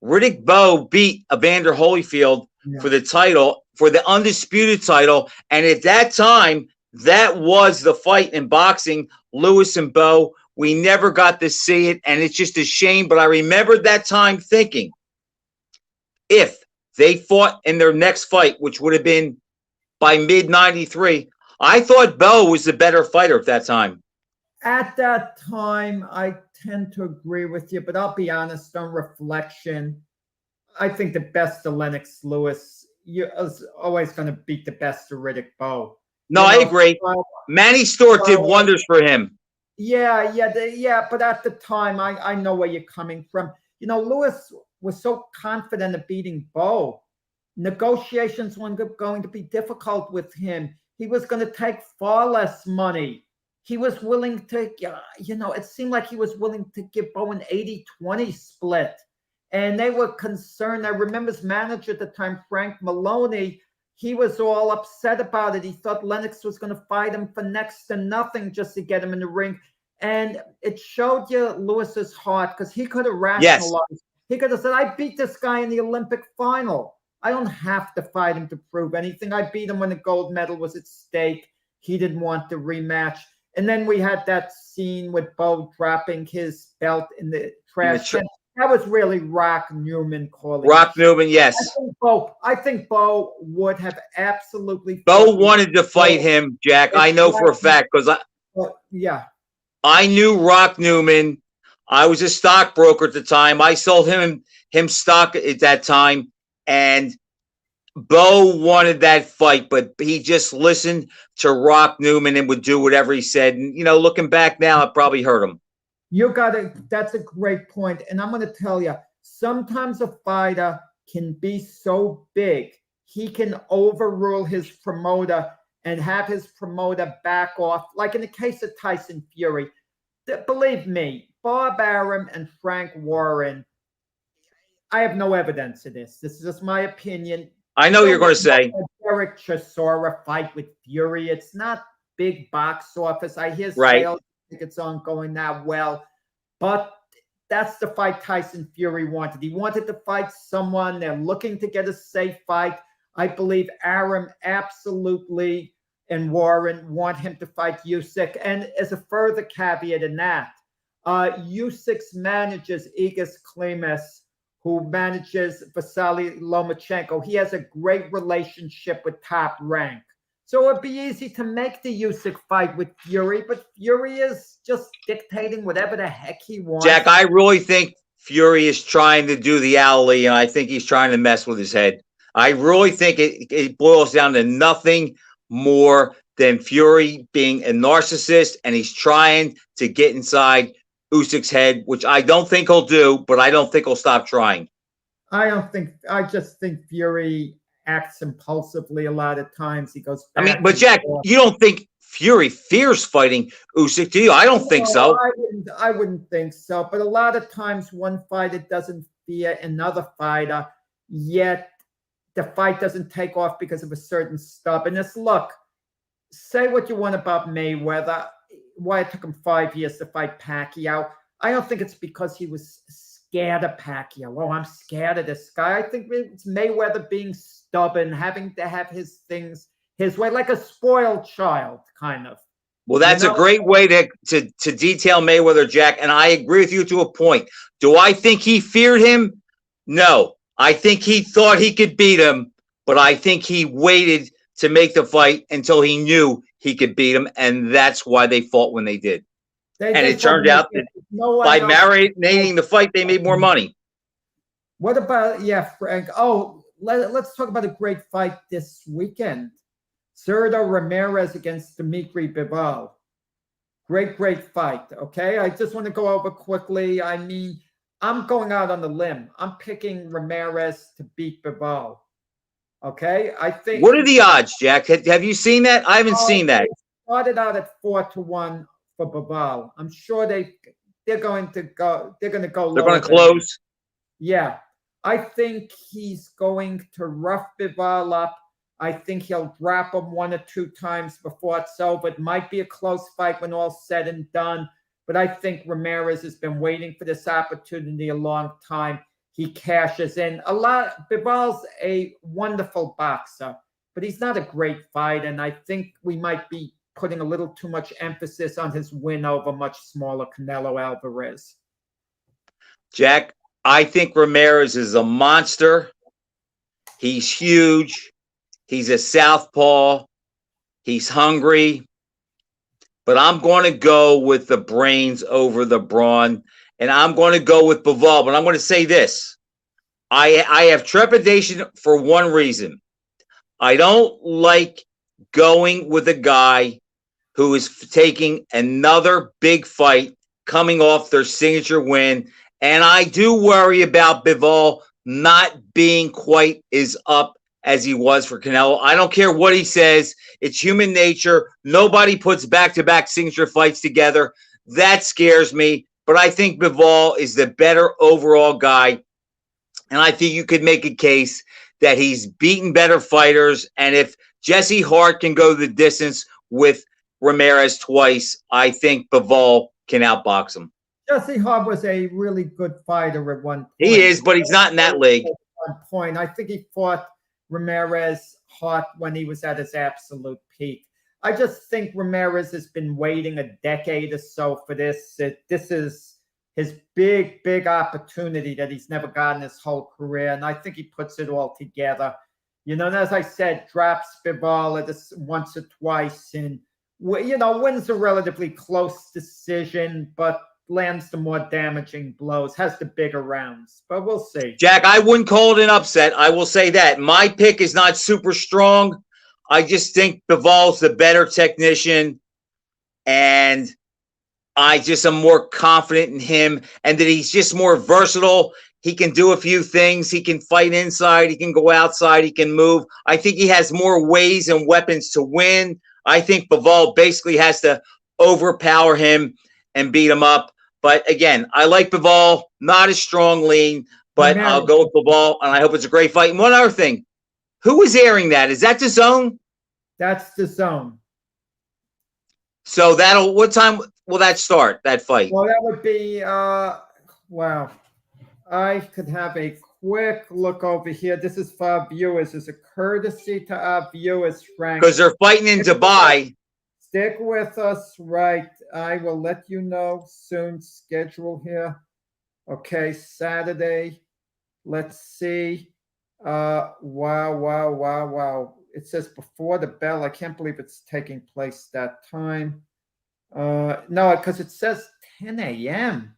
Riddick Bowe beat Evander Holyfield for the title, for the undisputed title. And at that time, that was the fight in boxing, Lewis and Bowe. We never got to see it, and it's just a shame. But I remember that time thinking, if they fought in their next fight, which would have been by mid-93, I thought Bowe was the better fighter at that time. At that time, I tend to agree with you, but I'll be honest, on reflection, I think the best of Lennox Lewis is always going to beat the best of Riddick Bowe. No, I agree. Manny Stewart did wonders for him. Yeah. But at the time, I know where you're coming from. Lewis was so confident of beating Bowe. Negotiations were going to be difficult with him. He was going to take far less money. He was willing to, it seemed like he was willing to give Bowe an 80-20 split. And they were concerned. I remember his manager at the time, Frank Maloney, he was all upset about it. He thought Lennox was going to fight him for next to nothing just to get him in the ring. And it showed you Lewis's heart, because he could have rationalized. Yes. He could have said, I beat this guy in the Olympic final. I don't have to fight him to prove anything. I beat him when the gold medal was at stake. He didn't want the rematch. And then we had that scene with Bowe dropping his belt in the trash. That was really Rock Newman calling. Rock Newman, yes. I think Bowe would have absolutely. Bowe wanted to fight him, Jack. I know for a fact, because I knew Rock Newman. I was a stockbroker at the time. I sold him stock at that time, and Bowe wanted that fight, but he just listened to Rock Newman and would do whatever he said. And looking back now, it probably hurt him. That's a great point. And I'm going to tell you, sometimes a fighter can be so big, he can overrule his promoter and have his promoter back off. Like in the case of Tyson Fury, believe me, Bob Arum and Frank Warren, I have no evidence of this. This is just my opinion. I know you're going to say. Derek Chisora fight with Fury. It's not big box office. I hear sales. It's on going that well, but that's the fight Tyson Fury wanted. He wanted to fight someone. They're looking to get a safe fight. I believe Arum absolutely and Warren want him to fight Usyk. And as a further caveat in that, Usyk's managers Igor Klimas, who manages Vasily Lomachenko, he has a great relationship with Top Rank. So it'd be easy to make the Usyk fight with Fury, but Fury is just dictating whatever the heck he wants. Jack, I really think Fury is trying to do the alley, and I think he's trying to mess with his head. I really think it boils down to nothing more than Fury being a narcissist, and he's trying to get inside Usyk's head, which I don't think he'll do, but I don't think he'll stop trying. I just think Fury acts impulsively a lot of times. He goes back. But Jack, you don't think Fury fears fighting Usyk, do you? I don't think so. I wouldn't think so. But a lot of times one fighter doesn't Philadelphia, another fighter, yet the fight doesn't take off because of a certain stubbornness. Look, say what you want about Mayweather, why it took him 5 years to fight Pacquiao. I don't think it's because he was scared of Pacquiao. Oh, I'm scared of this guy. I think it's Mayweather being stubborn, having to have his things his way, like a spoiled child, kind of. Well, that's a great way to detail Mayweather, Jack, and I agree with you to a point. Do I think he feared him? No. I think he thought he could beat him, but I think he waited to make the fight until he knew he could beat him, and that's why they fought when they did. And it turned out that by marinating the fight, they made more money. What about, Frank? Oh, let's talk about a great fight this weekend. Zurdo Ramirez against Dimitri Bivol. Great fight, okay? I just want to go over quickly. I mean, I'm going out on the limb. I'm picking Ramirez to beat Bivol, okay? I think. What are the odds, Jack? Have you seen that? I haven't seen that. Started out at 4-1 for Bivol. I'm sure they're going to go. They're going to go. They're going to close. Yeah, I think he's going to rough Bivol up. I think he'll drop him 1 or 2 times before it's over. It might be a close fight when all's said and done, but I think Ramirez has been waiting for this opportunity a long time. He cashes in. Bivol's a wonderful boxer, but he's not a great fighter, and I think we might be putting a little too much emphasis on his win over much smaller Canelo Alvarez. Jack, I think Ramirez is a monster. He's huge. He's a southpaw. He's hungry. But I'm going to go with the brains over the brawn. And I'm going to go with Bivol. But I'm going to say this. I have trepidation for one reason. I don't like going with a guy who is taking another big fight coming off their signature win. And I do worry about Bivol not being quite as up as he was for Canelo. I don't care what he says. It's human nature. Nobody puts back-to-back signature fights together. That scares me. But I think Bivol is the better overall guy. And I think you could make a case that he's beaten better fighters. And if Jesse Hart can go the distance with Ramirez twice, I think Bivol can outbox him. Jesse Hart was a really good fighter at one point. He is, but he's not in that league. At one point, I think he fought Ramirez hot when he was at his absolute peak. I just think Ramirez has been waiting a decade or so for this. This is his big opportunity that he's never gotten his whole career, and I think he puts it all together. And as I said, drops Bivol at this once or twice, and wins a relatively close decision, but lands the more damaging blows, has the bigger rounds, but we'll see. Jack, I wouldn't call it an upset. I will say that. My pick is not super strong. I just think Bivol's the better technician, and I just am more confident in him, and that he's just more versatile. He can do a few things. He can fight inside. He can go outside. He can move. I think he has more ways and weapons to win. I think Bivol basically has to overpower him and beat him up. But again, I like Bivol, not as strong lean, but I'll go with Bivol, and I hope it's a great fight. And one other thing, who is airing that? Is that DAZN? That's DAZN. So what time will that start, that fight? Well, that would be, wow. I could have a quick look over here. This is for our viewers. It's a courtesy to our viewers, Frank. Because they're fighting in Dubai. Stick with us, right? I will let you know soon. Schedule here. Okay, Saturday. Let's see. Wow. It says before the bell. I can't believe it's taking place that time. No, because it says 10 a.m.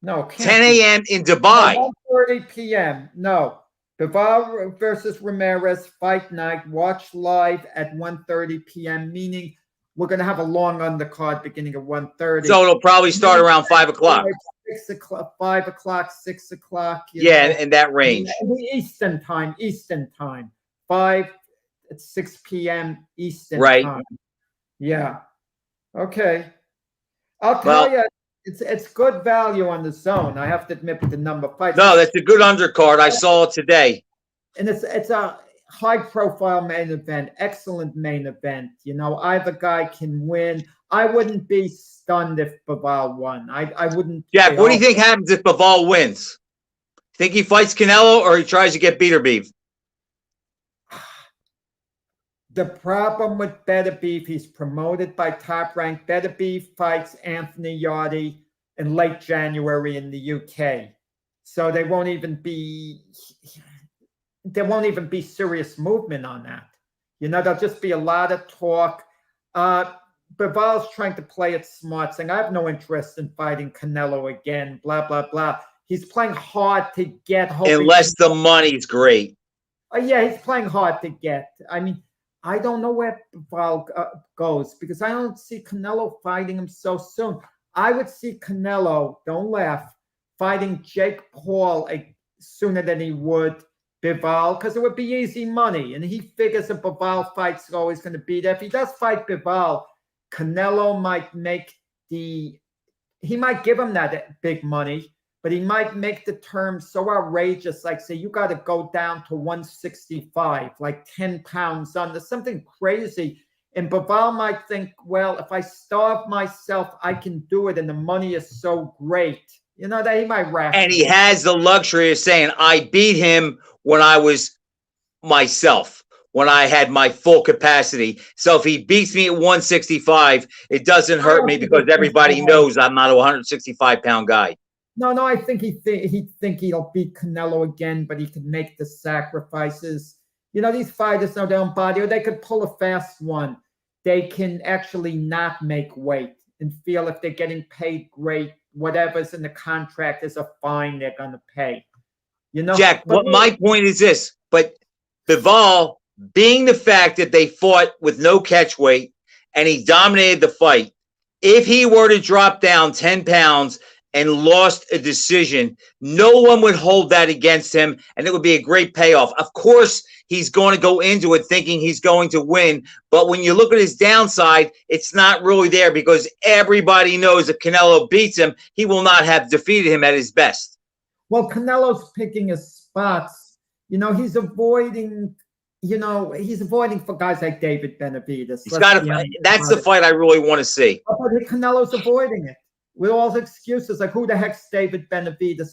No, 10 a.m. in Dubai. 1:30 p.m. No. Bivol versus Ramirez fight night. Watch live at 1:30 p.m., meaning we're going to have a long undercard beginning at 1:30. So it'll probably start around 5 o'clock. 6 o'clock, 5 o'clock, 6 o'clock. Yeah, in that range. Eastern time. 5 at 6 p.m. Eastern right. time. Yeah. Okay. I'll tell you, It's good value on the zone. I have to admit, with the number of fights. No, that's a good undercard. I saw it today. And it's a high-profile main event, excellent main event. You know, either guy can win. I wouldn't be stunned if Bivol won. I wouldn't. Jack, what do you think happens if Bivol wins? Think he fights Canelo or he tries to get Beater Beef? The problem with Better Beef, he's promoted by Top Rank. Better Beef fights Anthony Yardy in late January in the UK. So there won't even be serious movement on that. You know, there'll just be a lot of talk. Bivol's trying to play it smart, saying, I have no interest in fighting Canelo again, blah, blah, blah. He's playing hard to get. Unless the money's great. Yeah, he's playing hard to get. I mean, I don't know where Bivol goes because I don't see Canelo fighting him so soon. I would see Canelo, don't laugh, fighting Jake Paul sooner than he would Bivol because it would be easy money. And he figures a Bivol fight's always going to be there. If he does fight Bivol, Canelo might he might give him that big money, but he might make the terms so outrageous, like say, you got to go down to 165, like 10 pounds under, something crazy. And Bivol might think, well, if I starve myself, I can do it. And the money is so great. You know, that he might rationalize. And he has the luxury of saying, I beat him when I was myself, when I had my full capacity. So if he beats me at 165, it doesn't hurt me because everybody knows I'm not a 165-pound guy. No, I think he'll beat Canelo again, but he can make the sacrifices. You know, these fighters know their own body, or they could pull a fast one. They can actually not make weight and feel if they're getting paid great, whatever's in the contract is a fine they're going to pay. You know, Jack, my point is this, but Bivol, being the fact that they fought with no catch weight and he dominated the fight, if he were to drop down 10 pounds and lost a decision, no one would hold that against him, and it would be a great payoff. Of course, he's going to go into it thinking he's going to win, but when you look at his downside, it's not really there because everybody knows if Canelo beats him, he will not have defeated him at his best. Well, Canelo's picking his spots. You know, he's avoiding for guys like David Benavidez. That's the fight I really want to see. But Canelo's avoiding it with all the excuses like, who the heck's David Benavidez?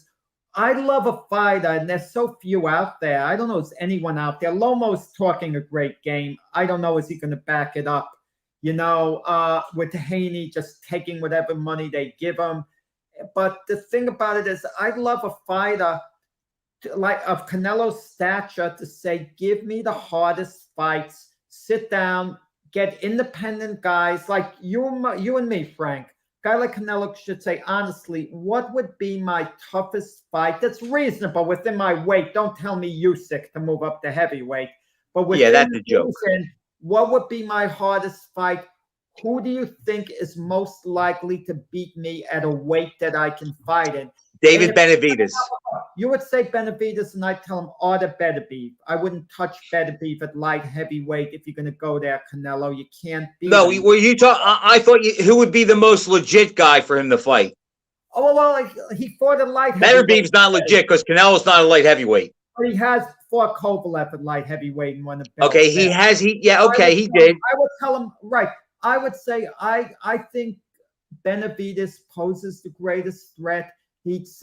I love a fighter, and there's so few out there. I don't know if there's anyone out there. Lomo's talking a great game. I don't know, is he going to back it up? You know, with Haney just taking whatever money they give him. But the thing about it is, I love a fighter like of Canelo's stature to say, give me the hardest fights, sit down, get independent guys like you and me, Frank. Guy like Canelo should say, honestly, what would be my toughest fight that's reasonable within my weight? Don't tell me Usyk to move up to heavyweight. But that's a joke. What would be my hardest fight? Who do you think is most likely to beat me at a weight that I can fight in? David Benavidez. You would say Benavidez, and I'd tell him order Better Beef. I wouldn't touch Better Beef at light heavyweight if you're going to go there, Canelo. You can't beat him. I thought who would be the most legit guy for him to fight? Oh, well, he fought at light heavyweight. Better Beef's not legit because Canelo's not a light heavyweight. But he has fought Kovalev at light heavyweight and won the belt. Okay, he did. I would tell him, right. I would say I think Benavidez poses the greatest threat.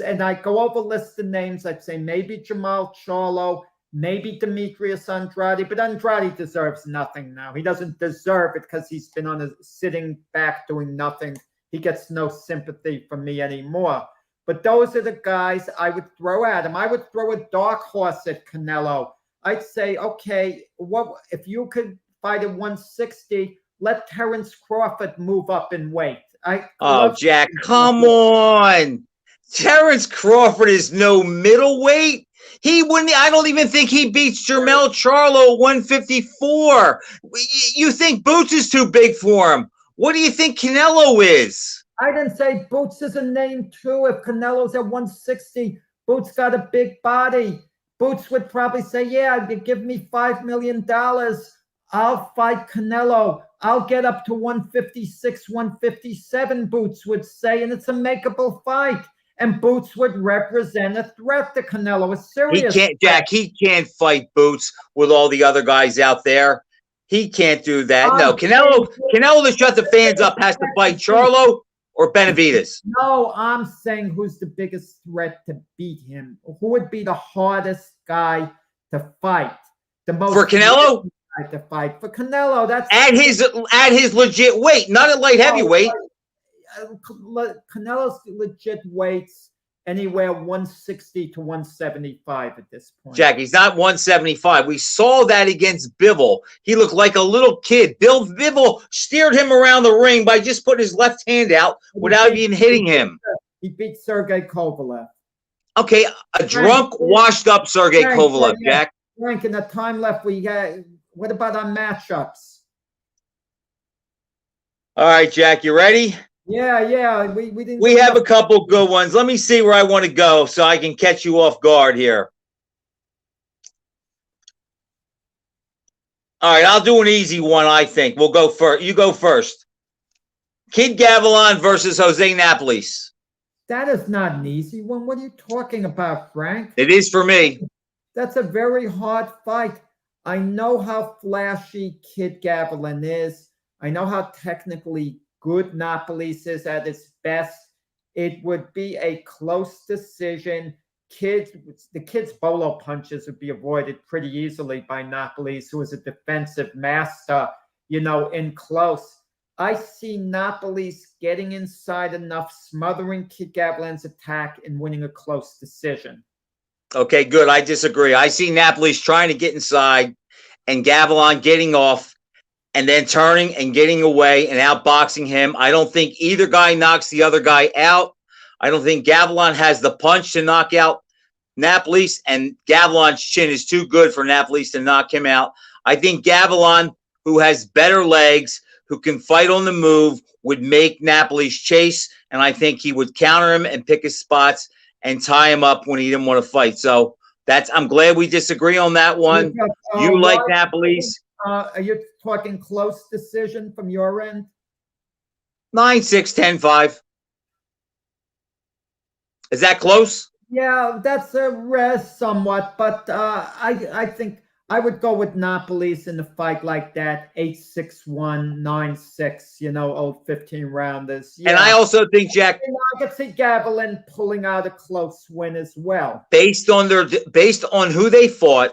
And I go over a list of names. I'd say maybe Jamal Charlo, maybe Demetrius Andrade, but Andrade deserves nothing now. He doesn't deserve it because he's been sitting back doing nothing. He gets no sympathy from me anymore. But those are the guys I would throw at him. I would throw a dark horse at Canelo. I'd say, okay, what if you could fight at 160? Let Terrence Crawford move up in weight. Jack, come on. Terrence Crawford is no middleweight. He wouldn't. I don't even think he beats Jermell Charlo 154. You think Boots is too big for him? What do you think Canelo is? I didn't say Boots is a name too. If Canelo's at 160, Boots got a big body. Boots would probably say, "Yeah, give me $5 million. I'll fight Canelo. I'll get up to 156, 157, Boots would say, and it's a makeable fight. And Boots would represent a threat to Canelo, a He serious can't, Jack. He can't fight Boots with all the other guys out there. He can't do that. No, Canelo to shut the fans up has to fight Charlo or Benavidez. No, I'm saying who's the biggest threat to beat him? Who would be the hardest guy to fight? The most For Canelo? guy to fight for Canelo. That's At his legit weight, not at light heavyweight. Canelo's legit weights anywhere 160 to 175 at this point. Jack, he's not 175. We saw that against Bivol. He looked like a little kid. Bill Bivol steered him around the ring by just putting his left hand out without even hitting him. He beat Sergey Kovalev. Okay, a drunk, washed-up Sergey Kovalev, Jack. Frank, in the time left, what about our matchups? All right, Jack, you ready? Yeah. We have a couple good ones. Let me see where I want to go so I can catch you off guard here. All right, I'll do an easy one, I think. We'll go first. You go first. Kid Gavilan versus Jose Napoles. That is not an easy one. What are you talking about, Frank? It is for me. That's a very hard fight. I know how flashy Kid Gavilan is. I know how technically good Napoles is at his best. It would be a close decision. The kid's bolo punches would be avoided pretty easily by Napoles, who is a defensive master, in close. I see Napoles getting inside enough, smothering Kid Gavilan's attack and winning a close decision. Okay, good. I disagree. I see Napoles trying to get inside and Gavilan getting off and then turning and getting away and outboxing him. I don't think either guy knocks the other guy out. I don't think Gavilan has the punch to knock out Napoles, and Gavilan's chin is too good for Napoles to knock him out. I think Gavilan, who has better legs, who can fight on the move, would make Napoles chase, and I think he would counter him and pick his spots and tie him up when he didn't want to fight. So I'm glad we disagree on that one. You like Napoles. Are you talking close decision from your end? 9-6, 10-5. Is that close? Yeah, that's a rest somewhat, but I think I would go with Napoles in a fight like that, 8-6-1, 9-6, old 15-rounders. Yeah. And I also think, Jack, I could see Gavilan pulling out a close win as well. Based on who they fought,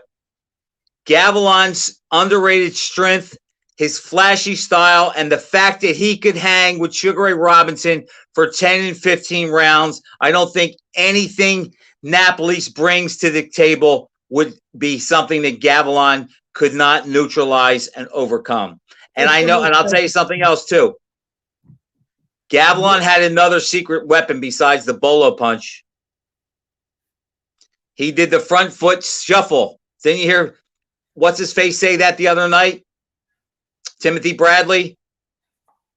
Gavilan's underrated strength, his flashy style, and the fact that he could hang with Sugar Ray Robinson for 10 and 15 rounds, I don't think anything Napoles brings to the table would be something that Gavilan could not neutralize and overcome. And I know, and I'll tell you something else too. Gavilan had another secret weapon besides the bolo punch. He did the front foot shuffle. Didn't you hear what's his face say that the other night? Timothy Bradley.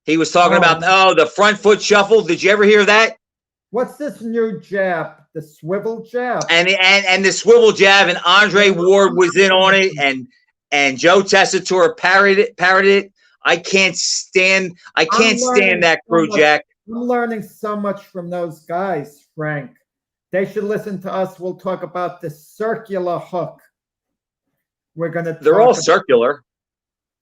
He was talking about the front foot shuffle. Did you ever hear that? What's this new jab? The swivel jab. And the swivel jab, and Andre Ward was in on it, and Joe Tessitore parroted it. I can't stand that crew, Jack. I'm learning so much from those guys, Frank. They should listen to us. We'll talk about the circular hook. They're all circular,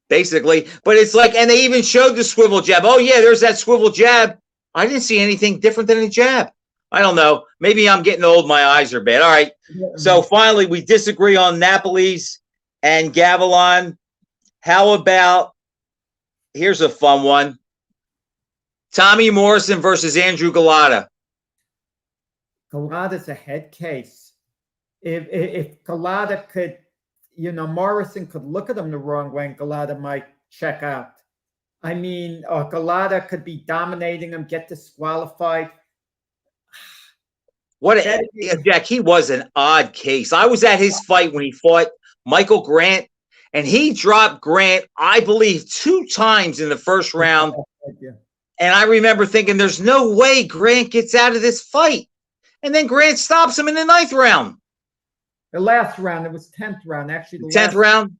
basically. But it's like, and they even showed the swivel jab. Oh, yeah, there's that swivel jab. I didn't see anything different than a jab. I don't know. Maybe I'm getting old. My eyes are bad. All right. So finally, we disagree on Napoles and Gavilan. How about, here's a fun one. Tommy Morrison versus Andrew Galata. Galata's a head case. If Galata could, Morrison could look at him the wrong way and Galata might check out. I mean, Galata could be dominating him, get disqualified. Jack, he was an odd case. I was at his fight when he fought Michael Grant, and he dropped Grant, I believe, 2 times in the first round. And I remember thinking, there's no way Grant gets out of this fight. And then Grant stops him in the 9th round. The last round, it was 10th round. Actually, the 10th round?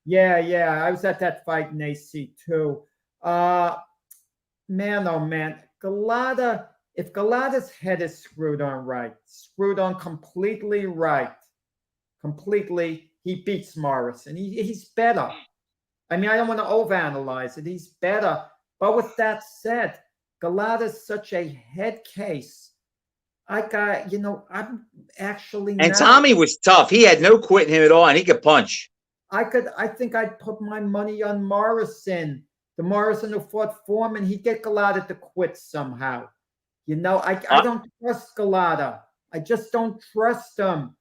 Yeah. I was at that fight in AC too. Man, oh man, Galata. If Galata's head is screwed on right, screwed on completely right, completely, he beats Morrison. He's better. I mean, I don't want to overanalyze it. He's better. But with that said, Galata's such a head case. I'm actually And Tommy was tough. He had no quitting him at all, and he could punch. I think I'd put my money on Morrison. The Morrison who fought Foreman, he'd get Galata to quit somehow. I don't trust Galata. I just don't trust him.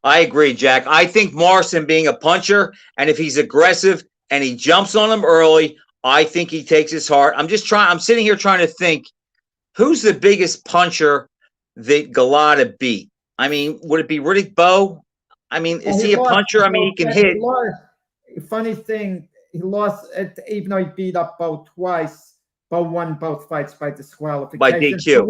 I agree, Jack. I think Morrison being a puncher, and if he's aggressive and he jumps on him early, I think he takes his heart. I'm sitting here trying to think, who's the biggest puncher that Galata beat? I mean, would it be Riddick Bowe? I mean, is he a puncher? I mean, he can hit. Funny thing, he lost, even though he beat up Bowe twice. Bowe won both fights by disqualification. By DQ.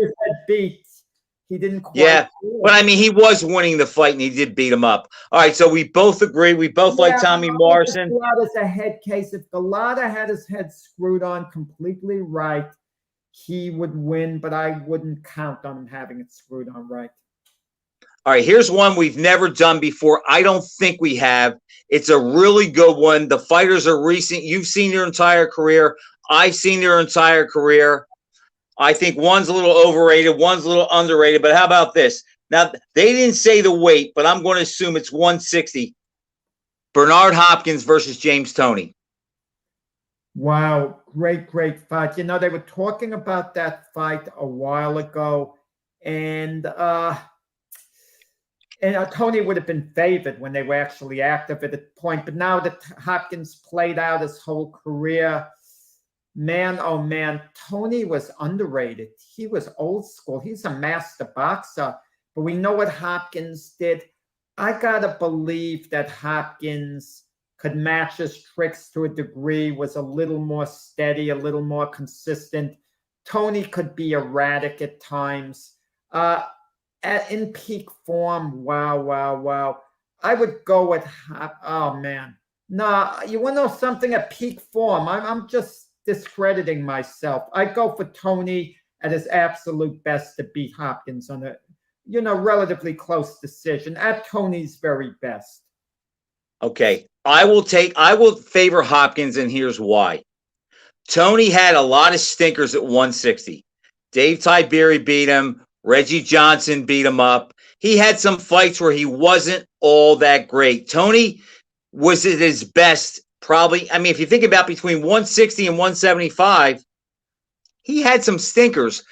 He didn't quite. Yeah, but I mean, he was winning the fight, and he did beat him up. All right, so we both agree. We both like Tommy Morrison. Galata's a head case. If Galata had his head screwed on completely right, he would win, but I wouldn't count on him having it screwed on right. All right, here's one we've never done before. I don't think we have. It's a really good one. The fighters are recent. You've seen their entire career. I've seen their entire career. I think one's a little overrated, one's a little underrated. But how about this? Now, they didn't say the weight, but I'm going to assume it's 160. Bernard Hopkins versus James Toney. Wow, great fight. They were talking about that fight a while ago, and Toney would have been favored when they were actually active at the point. But now that Hopkins played out his whole career, man, oh man, Toney was underrated. He was old school. He's a master boxer. But we know what Hopkins did. I got to believe that Hopkins could match his tricks to a degree, was a little more steady, a little more consistent. Toney could be erratic at times. In peak form, wow. I would go with, oh man. Nah, you want to know something? At peak form, I'm just discrediting myself. I go for Toney at his absolute best to beat Hopkins on a, relatively close decision at Toney's very best. Okay, I will favor Hopkins, and here's why. Toney had a lot of stinkers at 160. Dave Tiberi beat him. Reggie Johnson beat him up. He had some fights where he wasn't all that great. Toney was at his best, probably. I mean, if you think about between 160 and 175, he had some stinkers.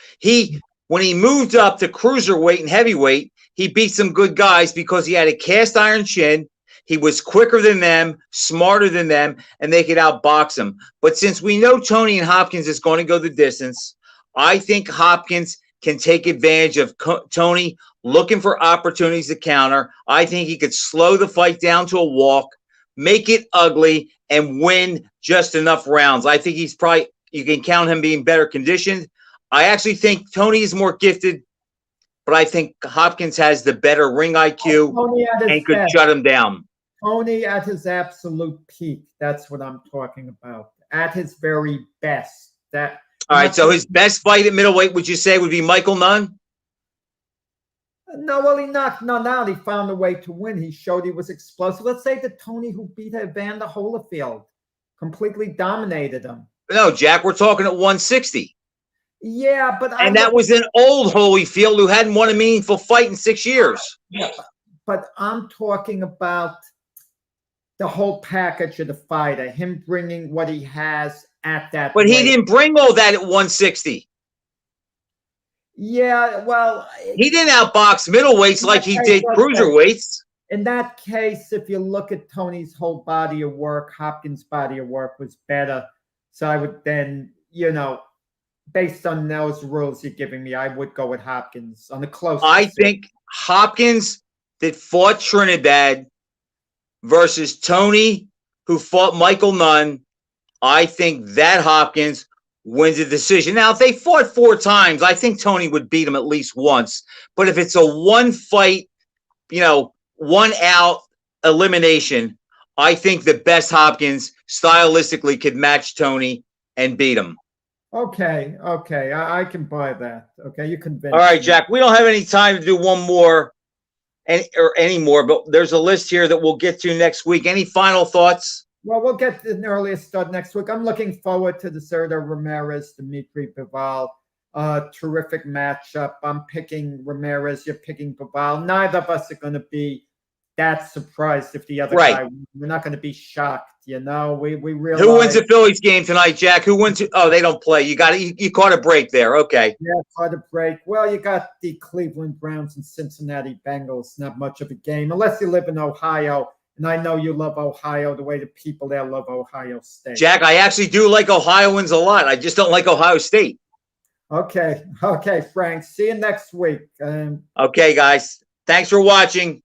When he moved up to cruiserweight and heavyweight, he beat some good guys because he had a cast iron chin. He was quicker than them, smarter than them, and they could outbox him. But since we know Toney and Hopkins is going to go the distance, I think Hopkins can take advantage of Toney looking for opportunities to counter. I think he could slow the fight down to a walk, make it ugly, and win just enough rounds. I think you can count him being better conditioned. I actually think Toney is more gifted, but I think Hopkins has the better ring IQ and could shut him down. Toney at his absolute peak. That's what I'm talking about. At his very best. All right, so his best fight at middleweight, would you say, would be Michael Nunn? No, well, he knocked Nunn out. He found a way to win. He showed he was explosive. Let's say the Toney who beat Evander Holyfield completely dominated him. No, Jack, we're talking at 160. Yeah, but that was an old Holyfield who hadn't won a meaningful fight in 6 years. Yeah, but I'm talking about the whole package of the fighter, him bringing what he has at that. But he didn't bring all that at 160. Yeah, well, he didn't outbox middleweights like he did cruiserweights. In that case, if you look at Toney's whole body of work, Hopkins' body of work was better. So I would then, based on those rules you're giving me, I would go with Hopkins on the close. I think Hopkins that fought Trinidad versus Toney, who fought Michael Nunn, I think that Hopkins wins the decision. Now, if they fought 4 times, I think Toney would beat him at least once. But if it's a one fight, 1 out elimination, I think the best Hopkins stylistically could match Tony and beat him. Okay, I can buy that. Okay, you convinced All right, me. Jack, we don't have any time to do one more or any more, but there's a list here that we'll get to next week. Any final thoughts? Well, we'll get an earlier start next week. I'm looking forward to the Zerto Ramirez, Dimitri Bivol. Terrific matchup. I'm picking Ramirez. You're picking Bivol. Neither of us are going to be that surprised if the other guy wins. We're not going to be shocked. You know, we realize. Who wins the Phillies game tonight, Jack? Who wins? Oh, they don't play. You caught a break there. Okay. Yeah, caught a break. Well, you got the Cleveland Browns and Cincinnati Bengals. Not much of a game, unless you live in Ohio. And I know you love Ohio the way the people there love Ohio State. Jack, I actually do like Ohioans a lot. I just don't like Ohio State. Okay, Frank. See you next week. Okay, guys. Thanks for watching.